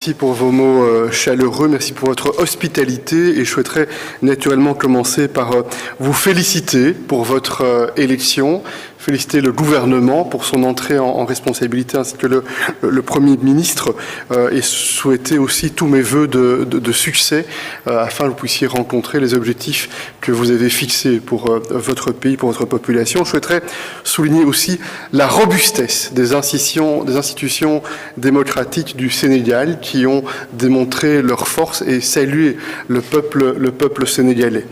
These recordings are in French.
Merci pour vos mots chaleureux, merci pour votre hospitalité et je souhaiterais naturellement commencer par vous féliciter pour votre élection, féliciter le gouvernement pour son entrée en responsabilité ainsi que le Premier ministre et souhaiter aussi tous mes vœux de succès afin que vous puissiez rencontrer les objectifs que vous avez fixés pour votre pays, pour votre population. Je souhaiterais souligner aussi la robustesse des institutions démocratiques du Sénégal qui ont démontré leur force et salué le peuple sénégalais.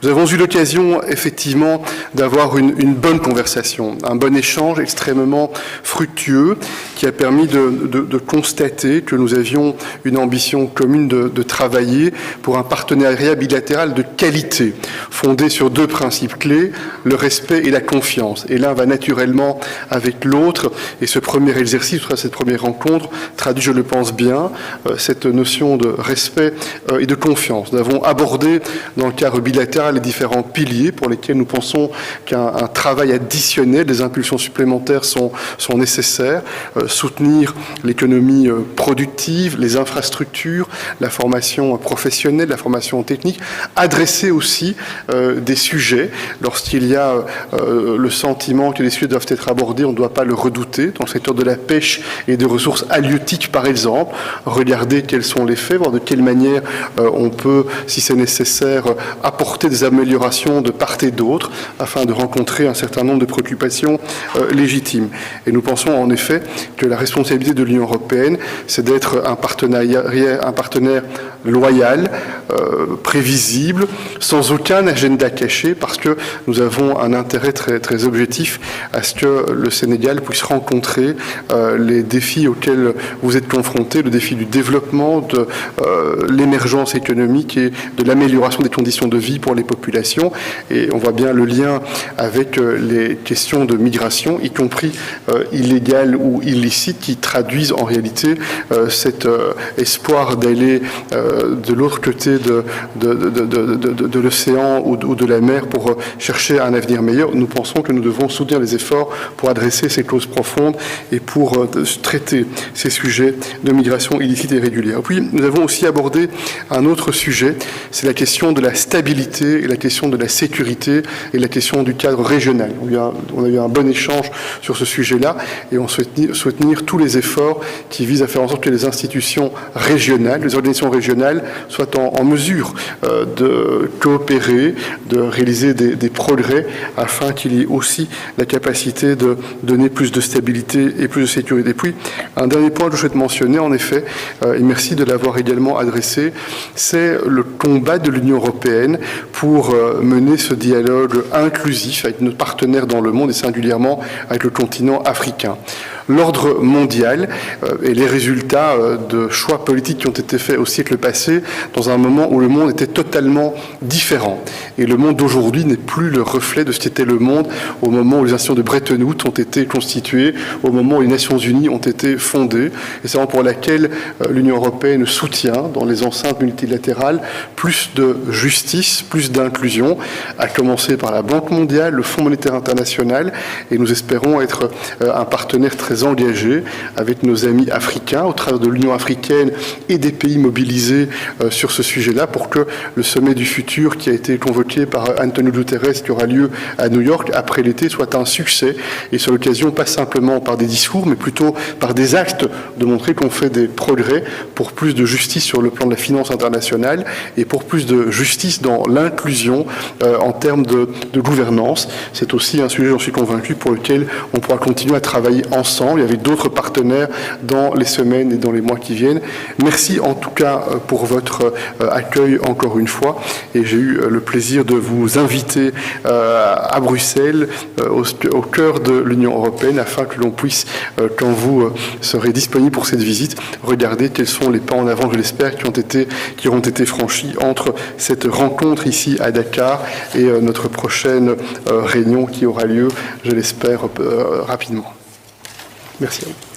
Nous avons eu l'occasion effectivement d'avoir une bonne conversation, un bon échange extrêmement fructueux qui a permis de constater que nous avions une ambition commune de travailler pour un partenariat bilatéral de qualité, fondé sur deux principes clés, le respect et la confiance. Et l'un va naturellement avec l'autre, et ce premier exercice, cette première rencontre, traduit, je le pense bien, cette notion de respect et de confiance. Nous avons abordé dans le cadre bilatéral les différents piliers pour lesquels nous pensons qu'un travail additionnel, des impulsions supplémentaires sont nécessaires. Soutenir l'économie productive, les infrastructures, la formation professionnelle, la formation technique, adresser aussi des sujets. Lorsqu'il y a le sentiment que les sujets doivent être abordés, on ne doit pas le redouter. Dans le secteur de la pêche et des ressources halieutiques, par exemple, regarder quels sont les faits, voir de quelle manière on peut, si c'est nécessaire, apporter des améliorations de part et d'autre afin de rencontrer un certain nombre de préoccupations légitimes. Et nous pensons en effet que la responsabilité de l'Union européenne, c'est d'être un partenaire loyal, prévisible, sans aucun agenda caché, parce que nous avons un intérêt très, très objectif à ce que le Sénégal puisse rencontrer les défis auxquels vous êtes confrontés, le défi du développement, de l'émergence économique et de l'amélioration des conditions de vie pour les populations. Et on voit bien le lien avec les questions de migration, y compris illégales ou illicites, qui traduisent en réalité cet espoir d'aller de l'autre côté de l'océan ou de la mer pour chercher un avenir meilleur. Nous pensons que nous devons soutenir les efforts pour adresser ces causes profondes et pour traiter ces sujets de migration illicite et régulière. Puis, nous avons aussi abordé un autre sujet, c'est la question de la stabilité et la question de la sécurité et la question du cadre régional. On a eu un bon échange sur ce sujet-là et on soutenir tous les efforts qui visent à faire en sorte que les institutions régionales, les organisations régionales soient en mesure de coopérer, de réaliser des progrès afin qu'il y ait aussi la capacité de donner plus de stabilité et plus de sécurité. Puis, un dernier point que je souhaite mentionner, en effet, et merci de l'avoir également adressé, c'est le combat de l'Union européenne pour mener ce dialogue inclusif avec nos partenaires dans le monde et singulièrement avec le continent africain. L'ordre mondial et les résultats de choix politiques qui ont été faits au siècle passé dans un moment où le monde était totalement différent. Et le monde d'aujourd'hui n'est plus le reflet de ce qu'était le monde au moment où les institutions de Bretton Woods ont été constituées, au moment où les Nations Unies ont été fondées. Et c'est pour laquelle l'Union européenne soutient dans les enceintes multilatérales plus de justice, plus d'inclusion, à commencer par la Banque mondiale, le Fonds monétaire international, et nous espérons être un partenaire très engagé avec nos amis africains au travers de l'Union africaine et des pays mobilisés sur ce sujet-là pour que le sommet du futur qui a été convoqué par Antonio Guterres qui aura lieu à New York après l'été soit un succès et sur l'occasion pas simplement par des discours mais plutôt par des actes de montrer qu'on fait des progrès pour plus de justice sur le plan de la finance internationale et pour plus de justice dans l'inclusion en termes de gouvernance. C'est aussi un sujet, j'en suis convaincu, pour lequel on pourra continuer à travailler ensemble et avec d'autres partenaires dans les semaines et dans les mois qui viennent. Merci en tout cas pour votre accueil encore une fois et j'ai eu le plaisir de vous inviter à Bruxelles, au cœur de l'Union européenne, afin que l'on puisse, quand vous serez disponible pour cette visite, regarder quels sont les pas en avant, je l'espère, qui auront été franchis entre cette rencontre ici à Dakar et notre prochaine réunion qui aura lieu, je l'espère, rapidement. Merci à vous.